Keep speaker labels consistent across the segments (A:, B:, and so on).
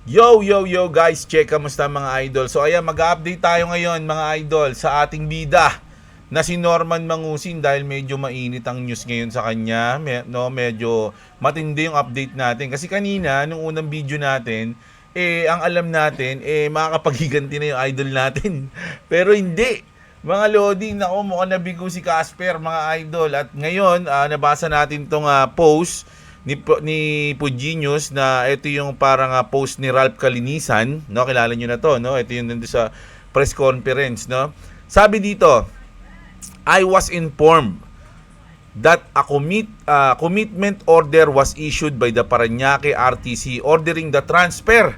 A: Yo guys, check kamusta mga idol. So ayan, mag-update tayo ngayon mga idol sa ating bida na si Norman Mangusin dahil medyo mainit ang news ngayon sa kanya. Medyo matindi yung update natin kasi kanina nung unang video natin, ang alam natin makakapaghiganti na yung idol natin. Pero hindi. Mga Lodi, nako mukhang nabigo si Casper mga idol. At ngayon, nabasa natin tong post ni Puginius na ito yung parang post ni Ralph Kalinisan, no? Kilala niyo na to, no? Ito yung nandito sa press conference, no? Sabi dito, I was informed that a commitment order was issued by the Parañaque RTC ordering the transfer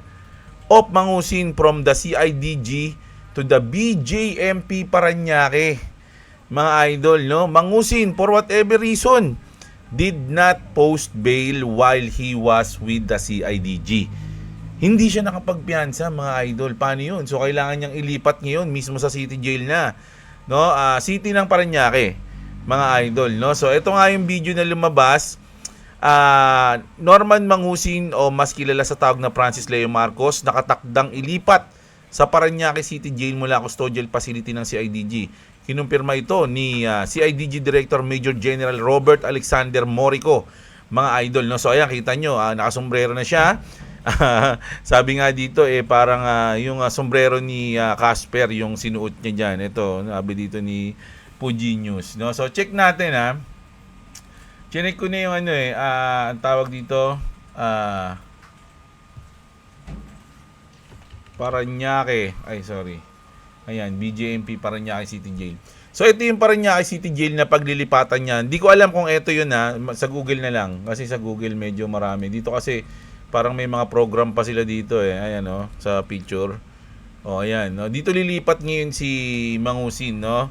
A: of Mangusin from the CIDG to the BJMP Parañaque. Mga idol, no? Mangusin, for whatever reason, did not post bail while he was with the CIDG. Hindi siya nakapagpiyansa mga idol. Paano yun? So kailangan niyang ilipat ngayon mismo sa city jail na. No? City ng Parañaque, mga idol. No? So ito nga yung video na lumabas. Norman Mangusin o mas kilala sa tawag na Francis Leo Marcos nakatakdang ilipat sa Parañaque City Jail mula custodial facility ng CIDG. Kinumpirma ito ni CIDG Director Major General Robert Alexander Morico, mga idol. No? So ayan, kita nyo, nakasombrero na siya. Sabi nga dito, parang yung sombrero ni Casper yung sinuot niya dyan. Ito, sabi dito ni Puginius. No? So check natin ha. Chinek ko na yung ang tawag dito, Parañaque. Ay, sorry. Ayan, BJMP Parañaque City Jail. So ito yung Parañaque City Jail na paglilipatan niya. Hindi ko alam kung ito yun sa Google na lang. Kasi sa Google medyo marami. Dito kasi parang may mga program pa sila dito Ayan sa picture. Ayan. No? Dito lilipat ngayon si Mangusin, no?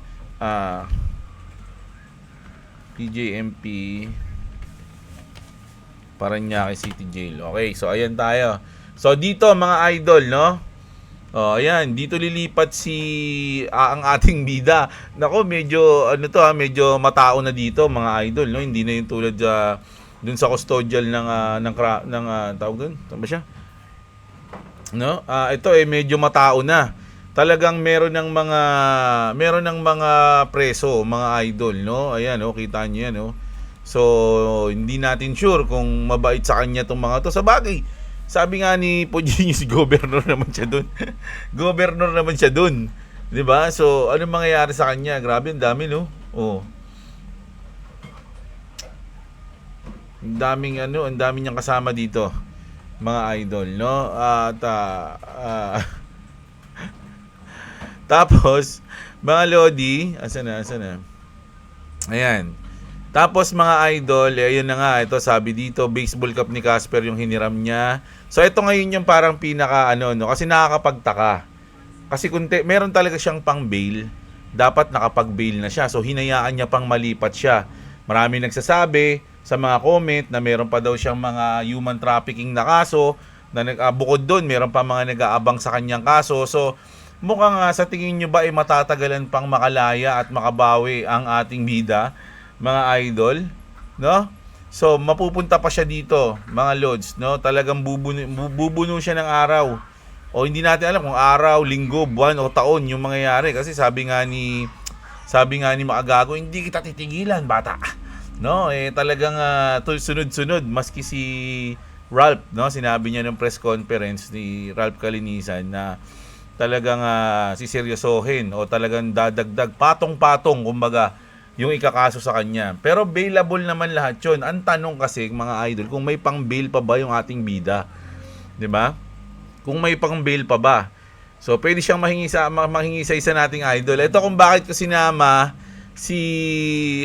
A: BJMP Parañaque City Jail. Okay, so ayan tayo. So dito mga idol, no? Ayan, dito lilipat ang ating bida. Nako, medyo medyo matao na dito mga idol, no? Hindi na yung tulad dun sa custodial ng tawag dun. Tama ba siya? No? Ito medyo matao na. Talagang meron ng mga preso, mga idol, no? Ayan, kita niyo yan, no? So, hindi natin sure kung mabait sa kanya tong mga to. Sa bagay, sabi nga ni Puginius, governor naman siya doon. Governor naman siya doon. 'Di ba? So, ano mangyayari sa kanya? Grabe, ang dami, no? Ang daming niyang kasama dito, mga idol, no? At tapos, mga Lodi, asan na? Ayan. Tapos mga idol, ayun na nga, ito sabi dito, baseball cap ni Casper yung hiniram niya. So ito ngayon yung parang pinaka kasi nakakapagtaka. Kasi meron talaga siyang pang bail, dapat nakapag-bail na siya. So hinayaan niya pang malipat siya. Marami nagsasabi sa mga comment na meron pa daw siyang mga human trafficking na kaso, na bukod doon, meron pa mga nag-aabang sa kanyang kaso. So mukhang sa tingin nyo ba matatagalan pang makalaya at makabawi ang ating bida, mga idol, no? So mapupunta pa siya dito, mga lods, no? Talagang bubuno siya ng araw. O hindi natin alam kung araw, linggo, buwan o taon yung mangyayari kasi sabi nga ni Maagago, hindi kita titigilan, bata. No? Talagang sunod-sunod maski si Ralph, no? Sinabi niya ng press conference ni Ralph Kalinisan na talagang siseryosohin o talagang dadagdag patong-patong kumbaga yung ikakaso sa kanya. Pero bailable naman lahat yun. Ang tanong kasi, mga idol, kung may pang bail pa ba yung ating bida? 'Di ba? Kung may pang bail pa ba? So, pwede siyang mahingi sa isa nating idol. Ito kung bakit ko sinama si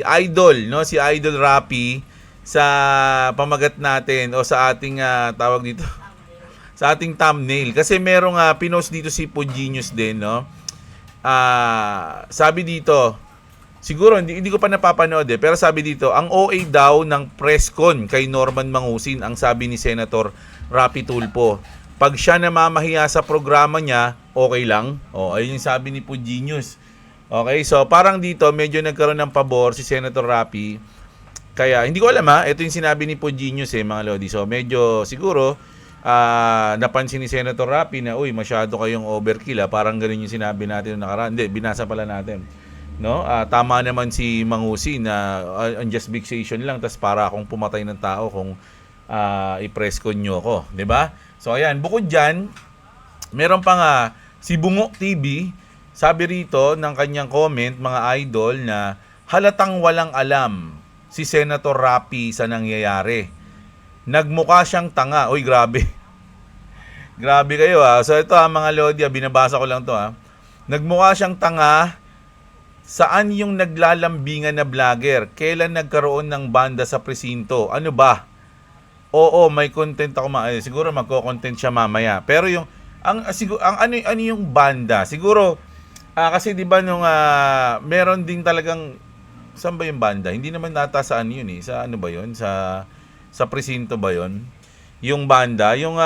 A: Idol, no? Si Idol Rapi sa pamagat natin o sa ating tawag dito, sa ating thumbnail. Kasi merong pinost dito si Puginius din, no? Sabi dito, siguro hindi ko pa napapanood pero sabi dito, ang OA daw ng presscon kay Norman Mangusin ang sabi ni Senator Rapi Tulfo. Pag siya namamahiya sa programa niya, okay lang. Ayun yung sabi ni Puginius. Okay, so parang dito medyo nagkaroon ng pabor si Senator Rapi. Kaya hindi ko alam ito yung sinabi ni Puginius mga Lodi. So medyo siguro napansin ni Senator Rapi na, uy, masyado kayong overkill, parang ganun yung sinabi natin noong nakaraan. Hindi, binasa pala natin. No? Tama naman si Mangusi na unjust vexation lang, tas para akong pumatay ng tao kung i-press con nyo ako. 'Di ba? So ayan, bukod dyan, meron pa nga si Bungo TV, sabi rito ng kanyang comment, mga idol, na halatang walang alam si Senator Rapi sa nangyayari. Nagmukha siyang tanga. Uy, grabe. Grabe kayo So ito mga Lodi, binabasa ko lang to Nagmukha siyang tanga. Saan yung naglalambingan na vlogger? Kailan nagkaroon ng banda sa presinto? Ano ba? Oo, may content ako siguro magko-content siya mamaya. Pero yung ano yung banda? Siguro kasi 'di ba nung meron ding talagang saan ba yung banda? Hindi naman nata sa yun sa ano ba yun? Sa presinto ba yun? Yung banda, yung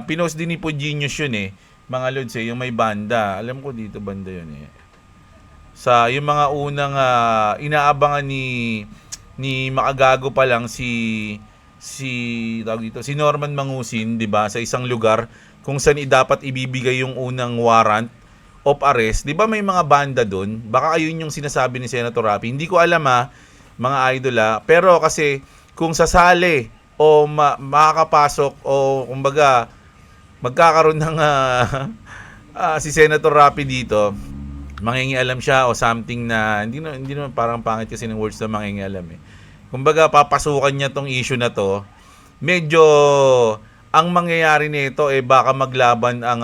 A: pinost din ni Puginius yun mga lods yung may banda. Alam ko dito banda yun Sa yung mga unang inaabangan ni Makagago pa lang si Norman Mangusin, 'di ba, sa isang lugar kung saan dapat ibibigay yung unang warrant of arrest. 'Di ba may mga banda doon? Baka ayun yung sinasabi ni Senator Rapi. Hindi ko alam mga idol pero kasi kung sasali o makakapasok o kumbaga magkakaroon ng si Senator Rapi dito, mangingialam siya o something na hindi naman parang pangit kasi ng words na mangingialam Kumbaga papasukan niya tong issue na to. Medyo ang mangyayari nito baka maglaban ang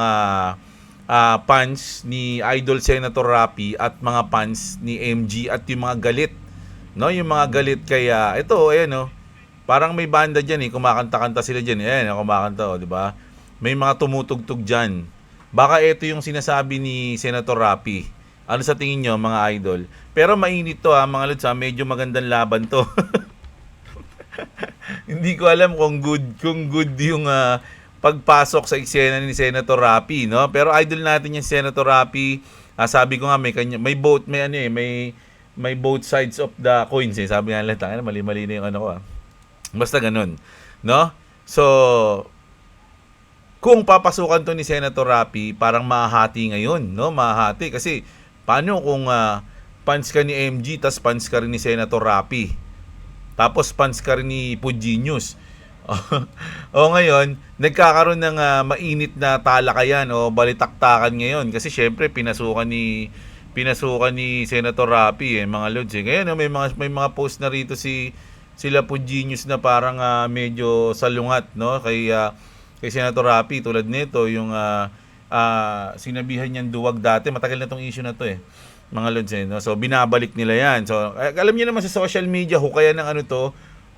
A: fans ni Idol Senator Rapi at mga fans ni MG at yung mga galit. No, yung mga galit kaya ito ayan parang may banda diyan kumakanta-kanta sila diyan. Ayan, kumakanta 'di ba? May mga tumutugtog diyan. Baka ito yung sinasabi ni Senator Rapi. Ano sa tingin nyo mga idol? Pero mainit to mga lods medyo magandang laban to. Hindi ko alam kung good yung pagpasok sa eksena ni Senator Rapi, no? Pero idol natin yung Senator Rapi. Sabi ko nga may both may both sides of the coins Sabi nga nila, mali-mali na yung ko Basta ganun, no? So kung papasukan to ni Senator Rapi, parang mahahati ngayon, no? Mahahati kasi paano kung fans ka ni MG tas fans ka rin ni Senator Rapi? Tapos fans ka rin ni Puginius. O ngayon, nagkakaroon ng mainit na talakayan o balitaktakan ngayon kasi syempre pinasukan ni Senator Rapi mga lods Ngayon may mga post na rito sila Puginius na parang medyo salungat no kay Senator Rapi tulad nito yung sinabihan niyang duwag dati. Matagal na tong issue na to mga lods no? So binabalik nila yan. So alam niyo naman sa social media hukayan ng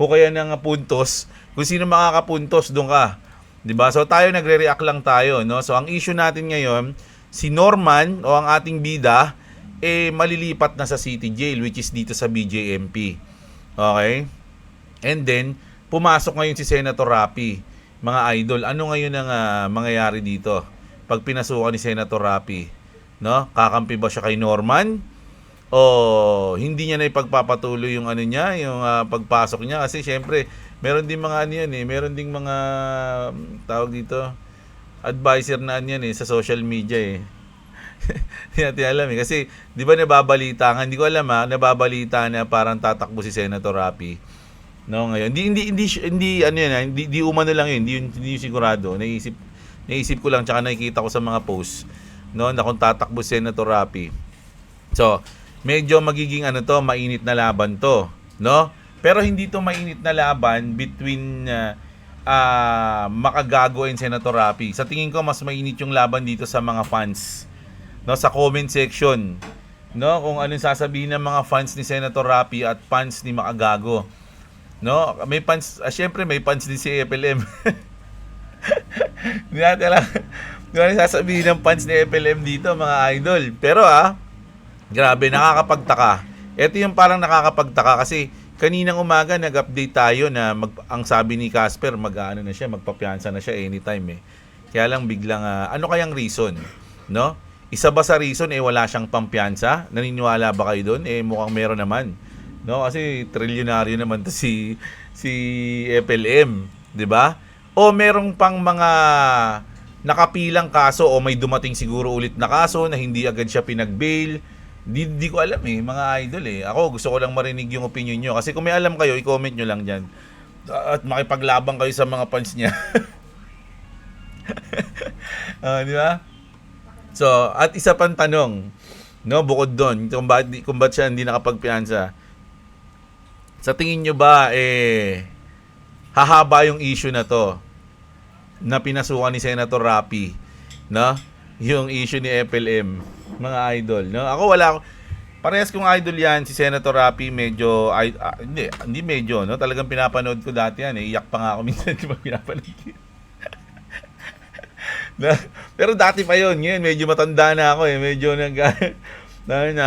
A: hukayan ng puntos. Kung sino makakapuntos doon ka, 'di ba? So tayo nagre-react lang tayo no. So ang issue natin ngayon, si Norman o ang ating bida malilipat na sa City Jail which is dito sa BJMP. Okay? And then pumasok ngayon si Senator Rapi. Mga idol, ano ngayon ang mangyayari dito? Pag pinasukan ni Senator Rapi, no? Kakampi ba siya kay Norman? O hindi niya na ipagpapatuloy yung yung pagpasok niya kasi syempre, meron din mga meron ding mga tawag dito, advisor na sa social media Hindi natin alam kasi 'di ba nababalita nga, hindi ko alam nababalita na parang tatakbo si Senator Rapi. No, ngayon hindi umano lang hindi sigurado. Naisip ko lang tsaka nakikita ko sa mga posts no na kung tatakbo Senator Rapi. So, medyo magiging mainit na laban to, no? Pero hindi to mainit na laban between Makagago and Senator Rapi. Sa tingin ko mas mainit yung laban dito sa mga fans. No, sa comment section. No, kung anong sasabihin ng mga fans ni Senator Rapi at fans ni Makagago. No, may fans, syempre may fans din si FLM. Hindi natin alam. Hindi sasabihin ng fans ni FLM dito, mga idol. Pero grabe, nakakapagtaka. Ito yung parang nakakapagtaka kasi kaninang umaga nag-update tayo na ang sabi ni Casper, magpapiyansa na siya anytime Kaya lang biglang, ano kayang reason? No? Isa ba sa reason, wala siyang pampiyansa? Naniniwala ba kayo doon? Mukhang meron naman. No, kasi trilyonaryo naman to si FLM, 'di ba? o merong pang mga nakapilang kaso o may dumating siguro ulit na kaso na hindi agad siya pinag-bail. Di ko alam mga idol Ako gusto ko lang marinig yung opinion nyo. Kasi kung may alam kayo, i-comment nyo lang dyan. At makipaglabang kayo sa mga fans niya. Di ba? So, at isa pang tanong, no, bukod doon, kung ba't siya hindi nakapagpiansa. Sa tingin nyo ba, hahaba yung issue na to na pinasukan ni Senator Rapi, no? Yung issue ni FLM, mga idol, no? Ako wala parehas kong idol yan, si Senator Rapi, medyo, hindi medyo, no? Talagang pinapanood ko dati yan, iyak pa nga ako minsan, di ba pinapanood ko pero dati pa yun, ngayon medyo matanda na ako medyo na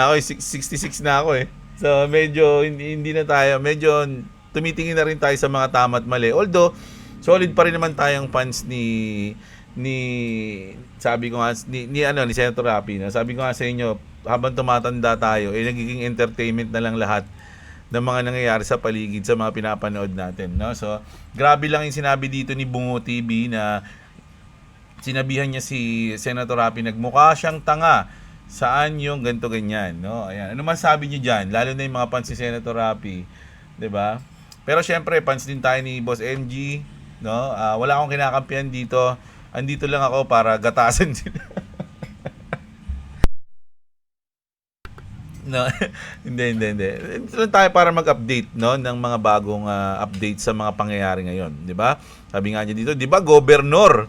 A: ako 66 na ako So medyo hindi na tayo, medyo tumitingin na rin tayo sa mga tama at mali. Although solid pa rin naman tayong fans ni sabi ko nga ni Senator Rapi. Sabi ko nga sa inyo, habang tumatanda tayo, nagiging entertainment na lang lahat ng mga nangyayari sa paligid sa mga pinapanood natin, no? So grabe lang yung sinabi dito ni Bungo TV na sinabihan niya si Senator Rapi, nagmukha siyang tanga. Saan yung ganto ganyan, no? Ayan. Ano man sabi niyo diyan, lalo na yung mga fans ni Senator Rapi, 'di ba? Pero syempre, fans din tayo ni Boss MG, no? Wala akong kinakampihan dito. Andito lang ako para gatasan sila. No, hindi. Ito lang tayo para mag-update, no, ng mga bagong update sa mga pangyayari ngayon, 'di ba? Sabi nga niya dito, 'di ba, gobernador,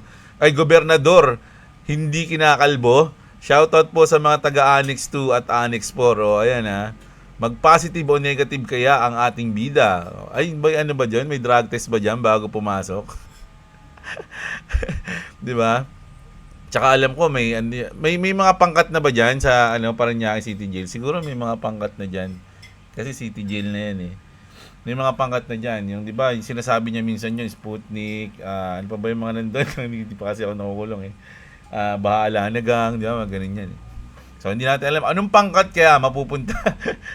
A: hindi kinakalbo. Shoutout po sa mga taga-Annex 2 at Annex 4. O, ayan mag-positive o negative kaya ang ating bida? Ay, ano ba dyan? May drug test ba dyan bago pumasok? Di ba? Tsaka alam ko, may mga pangkat na ba dyan sa Parañaque City Jail? Siguro may mga pangkat na dyan. Kasi City Jail na yan May mga pangkat na dyan. Yung, di ba, yung sinasabi niya minsan yun, Sputnik, ano pa ba yung mga nandun? Hindi pa kasi ako nakukulong Bahala na gang, di ba? Magaling yan So, hindi natin alam anong pangkat kaya mapupunta.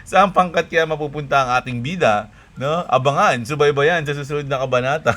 A: Saan pangkat kaya mapupunta ang ating bida, no? Abangan, subaybayan sa susunod na kabanata.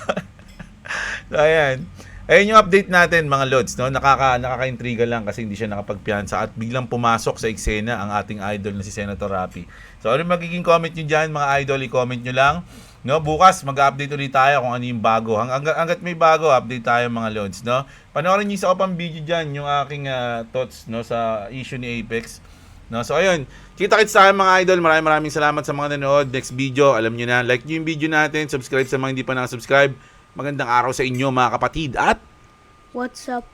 A: So, ayan. Ayun yung update natin, mga lods, no? Nakaka-intriga lang kasi hindi siya nakapagpiyansa at biglang pumasok sa eksena ang ating idol na si Senator Rapi. So, ano magiging comment nyo dyan, mga idol? I-comment nyo lang. No, bukas mag-update ulit tayo kung ano yung bago. Hanggat may bago, update tayo, mga lods, no? Panoorin niyo sa pang video diyan yung aking thoughts, no, sa issue ni Apex. No, so ayun. Kita-kits tayo, mga idol. Maraming salamat sa mga nanood. Next video, alam niyo na, like niyo yung video natin, subscribe sa mga hindi pa nakasubscribe. Magandang araw sa inyo, mga kapatid. At
B: What's up?